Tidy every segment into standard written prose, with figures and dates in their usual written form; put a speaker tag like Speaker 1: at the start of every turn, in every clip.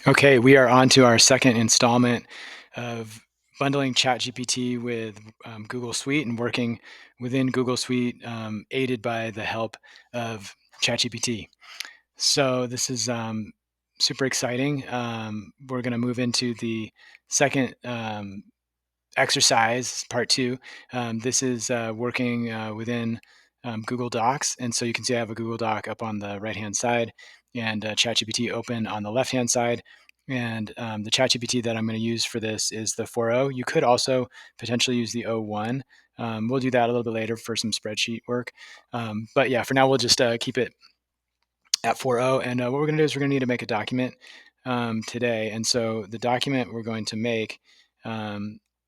Speaker 1: Okay, we are on to our second installment of bundling ChatGPT with Google Suite and working within Google Suite, aided by the help of ChatGPT. So this is super exciting. We're going to move into the second exercise, part two. This is working within Google Docs. And so you can see I have a Google Doc up on the right hand side and ChatGPT open on the left hand side. And the ChatGPT that I'm going to use for this is the 4.0. You could also potentially use the 0.1. We'll do that a little bit later for some spreadsheet work. But yeah, for now, we'll just keep it at 4.0. And what we're going to do is we're going to need to make a document today. And so the document we're going to make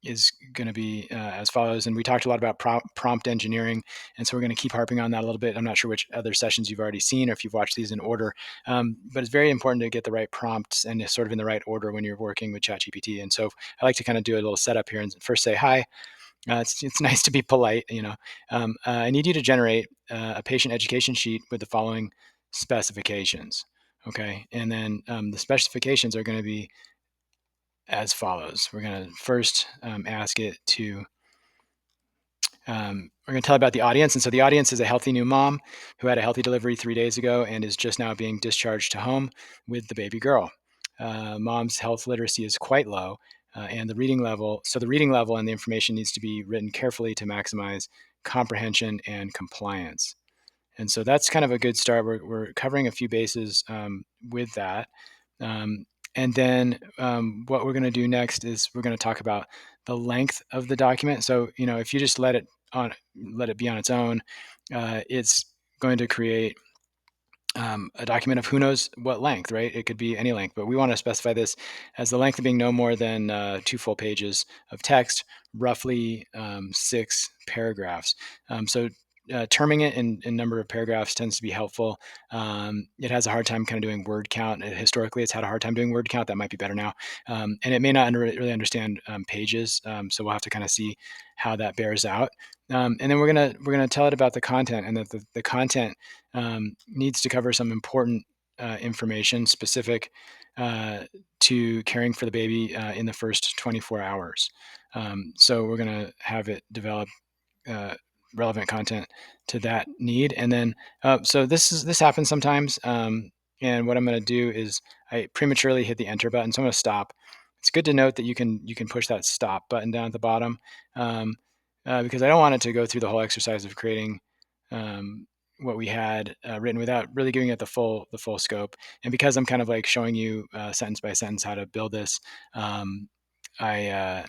Speaker 1: is going to be as follows. And we talked a lot about prompt engineering. And so we're going to keep harping on that a little bit. I'm not sure which other sessions you've already seen or if you've watched these in order. But it's very important to get the right prompts and sort of in the right order when you're working with ChatGPT. And so I like to kind of do a little setup here and first say, hi. It's nice to be polite. I need you to generate a patient education sheet with the following specifications. Okay, and then the specifications are going to be as follows. We're going to first ask it to. We're going to tell about the audience, and so the audience is a healthy new mom who had a healthy delivery 3 days ago and is just now being discharged to home with the baby girl. Mom's health literacy is quite low, and the reading level. So the reading level and the information needs to be written carefully to maximize comprehension and compliance. And so that's kind of a good start. We're covering a few bases with that. Um, and then what we're going to do next is we're going to talk about the length of the document. So, if you just let it be on its own, it's going to create a document of who knows what length, right? It could be any length, but we want to specify this as the length of being no more than 2 full pages of text, roughly 6 paragraphs. So terming it in number of paragraphs tends to be helpful. It has a hard time kind of doing word count. Historically, it's had a hard time doing word count. That might be better now. And it may not really understand pages. So we'll have to kind of see how that bears out. And then we're gonna tell it about the content, and that the content needs to cover some important information specific to caring for the baby in the first 24 hours. So we're going to have it develop uh, relevant content to that need. And then, so this happens sometimes. And what I'm going to do is I prematurely hit the enter button. So I'm going to stop. It's good to note that you can push that stop button down at the bottom, because I don't want it to go through the whole exercise of creating um, what we had written without really giving it the full scope. And because I'm kind of like showing you sentence by sentence how to build this, I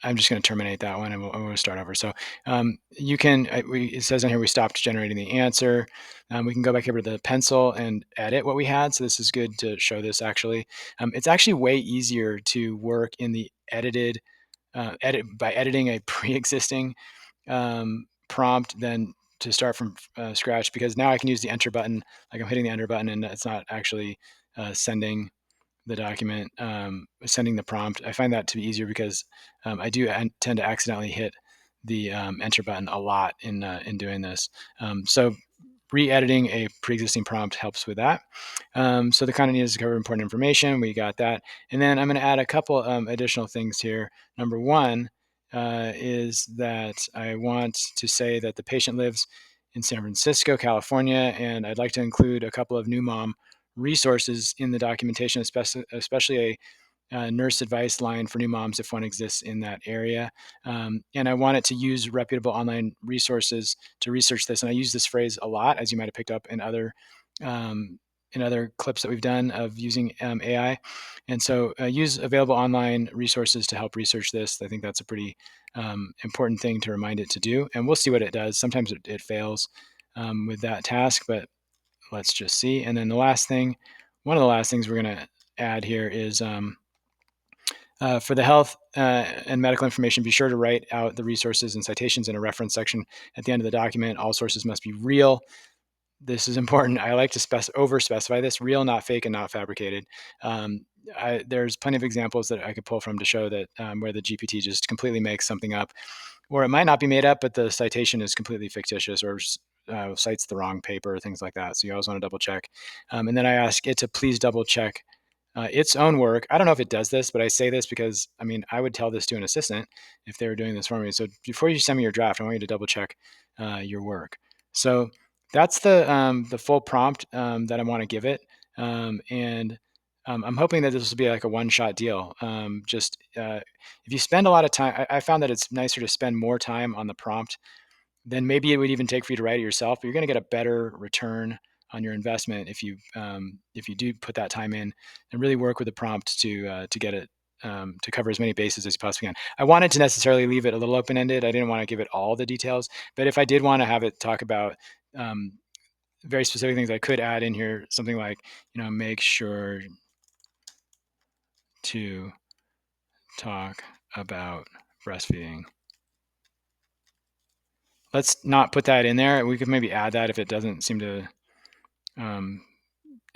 Speaker 1: I'm just going to terminate that one, and we'll start over. So it says in here we stopped generating the answer. We can go back over to the pencil and edit what we had. So this is good to show this actually. It's actually way easier to work in the edit by editing a pre-existing prompt than to start from scratch, because now I can use the enter button, like I'm hitting the enter button and it's not actually sending the document, sending the prompt. I find that to be easier because I do tend to accidentally hit the enter button a lot in doing this. So re-editing a pre-existing prompt helps with that. So the content needs to cover important information. We got that. And then I'm going to add a couple additional things here. Number one is that I want to say that the patient lives in San Francisco, California, and I'd like to include a couple of new mom resources in the documentation, especially a nurse advice line for new moms if one exists in that area. And I want it to use reputable online resources to research this. And I use this phrase a lot, as you might have picked up um, in other clips that we've done of using AI. And so use available online resources to help research this. I think that's a pretty important thing to remind it to do. And we'll see what it does. Sometimes it fails with that task, but let's just see. And then one of the last things we're going to add here is for the health and medical information, be sure to write out the resources and citations in a reference section at the end of the document. All sources must be real. This is important. I like to over-specify this: real, not fake, and not fabricated. There's plenty of examples that I could pull from to show that where the GPT just completely makes something up, or it might not be made up, but the citation is completely fictitious or cites the wrong paper, things like that. So you always want to double check. And then I ask it to please double check its own work. I don't know if it does this, but I say this because, I mean, I would tell this to an assistant if they were doing this for me. So before you send me your draft, I want you to double check your work. So that's the full prompt that I want to give it. And I'm hoping that this will be like a one-shot deal. Just if you spend a lot of time, I found that it's nicer to spend more time on the prompt than maybe it would even take for you to write it yourself. But you're going to get a better return on your investment if you do put that time in and really work with the prompt to get it to cover as many bases as you possibly can. I wanted to necessarily leave it a little open ended. I didn't want to give it all the details, but if I did want to have it talk about um, very specific things, I could add in here something like, make sure to talk about breastfeeding. Let's not put that in there. We could maybe add that if it doesn't seem to.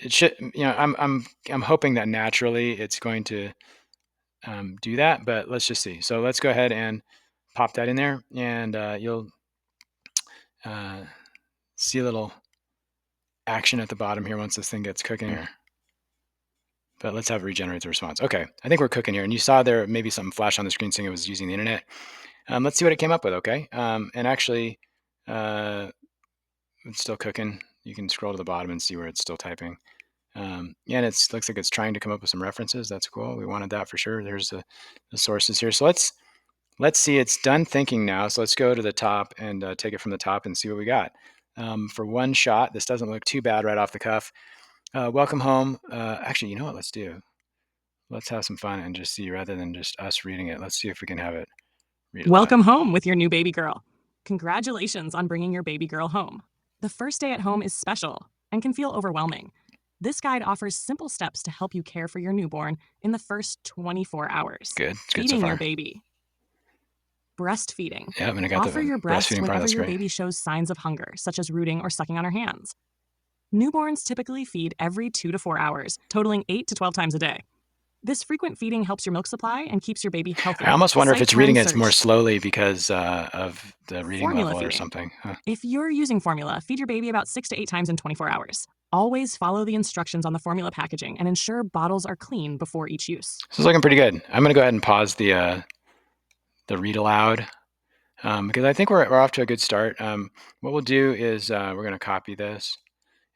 Speaker 1: It should. I'm hoping that naturally it's going to do that, but let's just see. So let's go ahead and pop that in there, and you'll uh, see a little action at the bottom here once this thing gets cooking here. But let's have it regenerate the response. Okay, I think we're cooking here. And you saw there maybe something flash on the screen saying it was using the internet. Let's see what it came up with, okay? And actually, it's still cooking. You can scroll to the bottom and see where it's still typing. And it looks like it's trying to come up with some references. That's cool. We wanted that for sure. There's the sources here. So let's see. It's done thinking now. So let's go to the top and take it from the top and see what we got. For one shot, this doesn't look too bad right off the cuff. Welcome home. Actually, you know what? Let's do. Let's have some fun and just see rather than just us reading it. Let's see if we can have it read it
Speaker 2: Welcome
Speaker 1: live.
Speaker 2: home with your new baby girl. Congratulations on bringing your baby girl home. The first day at home is special and can feel overwhelming. This guide offers simple steps to help you care for your newborn in the first 24 hours.
Speaker 1: Good. It's good so
Speaker 2: Feeding your
Speaker 1: far.
Speaker 2: baby. Breastfeeding.
Speaker 1: Yeah, and I got
Speaker 2: Offer
Speaker 1: the
Speaker 2: your breast
Speaker 1: breastfeeding part.
Speaker 2: whenever
Speaker 1: That's
Speaker 2: your
Speaker 1: great.
Speaker 2: baby shows signs of hunger, such as rooting or sucking on her hands. Newborns typically feed every 2 to 4 hours, totaling 8 to 12 times a day. This frequent feeding helps your milk supply and keeps your baby healthy.
Speaker 1: I almost wonder if
Speaker 2: Cite
Speaker 1: it's
Speaker 2: when
Speaker 1: reading it more
Speaker 2: searched.
Speaker 1: slowly because of the reading
Speaker 2: Formula
Speaker 1: level or
Speaker 2: feeding.
Speaker 1: something. Huh.
Speaker 2: If you're using formula, feed your baby about 6 to 8 times in 24 hours. Always follow the instructions on the formula packaging and ensure bottles are clean before each use.
Speaker 1: This is looking pretty good. I'm going to go ahead and pause the read aloud because I think we're off to a good start. What we'll do is we're going to copy this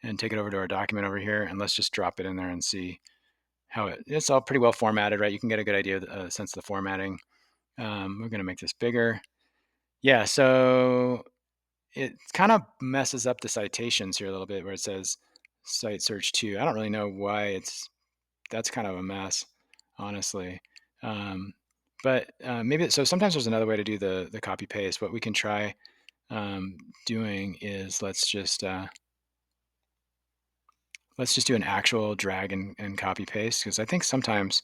Speaker 1: and take it over to our document over here, and let's just drop it in there and see how it's all pretty well formatted, right? You can get a good idea of the sense of the formatting. We're going to make this bigger. Yeah, so it kind of messes up the citations here a little bit where it says cite search 2. I don't really know why that's kind of a mess, honestly. But maybe so. Sometimes there's another way to do the copy paste. What we can try doing is let's just do an actual drag and copy paste because I think sometimes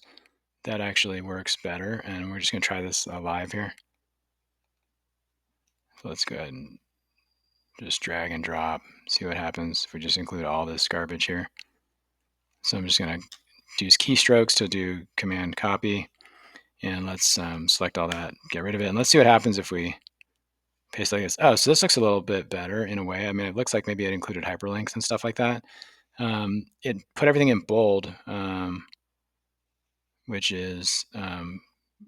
Speaker 1: that actually works better. And we're just going to try this live here. So let's go ahead and just drag and drop, see what happens if we just include all this garbage here. So I'm just going to use keystrokes to do command copy. And let's select all that, get rid of it. And let's see what happens if we paste like this. Oh, so this looks a little bit better in a way. I mean, it looks like maybe it included hyperlinks and stuff like that. It put everything in bold, which is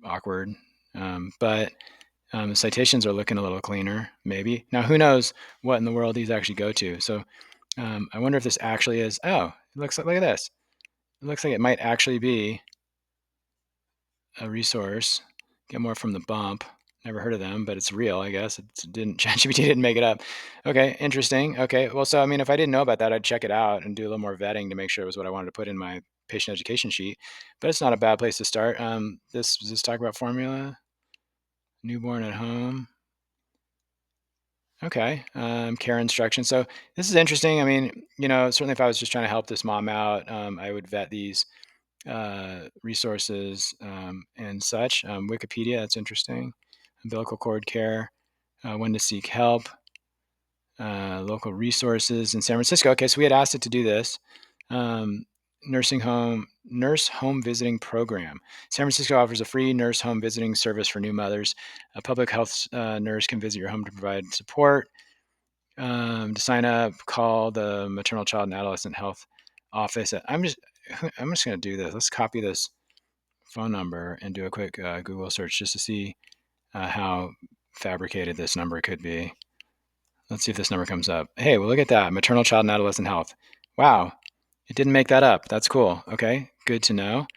Speaker 1: awkward. But the citations are looking a little cleaner, maybe. Now, who knows what in the world these actually go to. So I wonder if this actually is, oh, it looks like, look at this. It looks like it might actually be a resource. Get more from the bump. Never heard of them, but it's real, I guess. It didn't ChatGPT didn't make it up. Okay, interesting. Okay, well, so I mean, if I didn't know about that, I'd check it out and do a little more vetting to make sure it was what I wanted to put in my patient education sheet. But it's not a bad place to start. This talk about formula, newborn at home. Okay, care instructions. So this is interesting. I mean, certainly if I was just trying to help this mom out, I would vet these resources and such. Wikipedia, that's interesting. Umbilical cord care, when to seek help, local resources in San Francisco. Okay, so we had asked it to do this. Nurse home visiting program. San Francisco offers a free nurse home visiting service for new mothers. A public health nurse can visit your home to provide support. To sign up, call the maternal, child, and adolescent health office. I'm just going to do this. Let's copy this phone number and do a quick Google search just to see how fabricated this number could be. Let's see if this number comes up. Hey, well, look at that. Maternal, child, and adolescent health. Wow. It didn't make that up. That's cool. Okay. Good to know.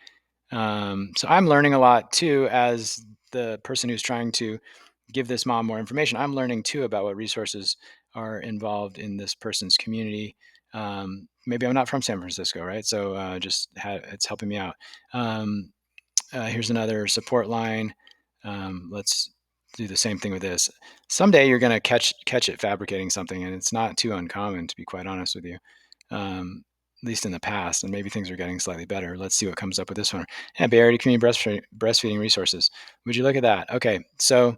Speaker 1: So I'm learning a lot too as the person who's trying to give this mom more information. I'm learning too about what resources are involved in this person's community. Maybe I'm not from San Francisco, right? So it's helping me out. Here's another support line. Let's do the same thing with this. Someday you're going to catch it fabricating something, and it's not too uncommon, to be quite honest with you. At least in the past, and maybe things are getting slightly better. Let's see what comes up with this one. Yeah, Bay Area Community breastfeeding resources. Would you look at that? So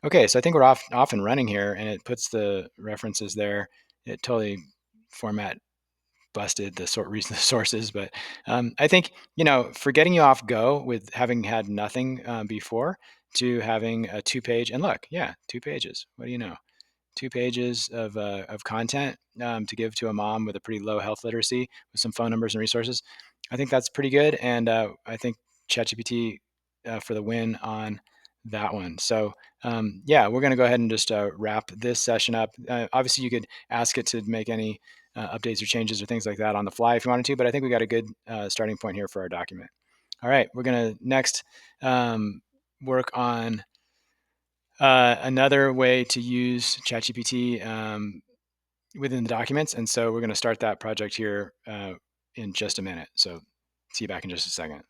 Speaker 1: I think we're off and running here, and it puts the references there. It totally format busted the the sources, but I think for getting you off go with having had nothing before to having a 2-page, and look, yeah, 2 pages. What do you know? 2 pages of content to give to a mom with a pretty low health literacy with some phone numbers and resources. I think that's pretty good, and I think ChatGPT for the win on that one. So yeah, we're going to go ahead and just wrap this session up. Obviously, you could ask it to make any updates or changes or things like that on the fly if you wanted to, but I think we got a good starting point here for our document. All right, we're going to next work on another way to use ChatGPT within the documents. And so we're going to start that project here in just a minute. So see you back in just a second.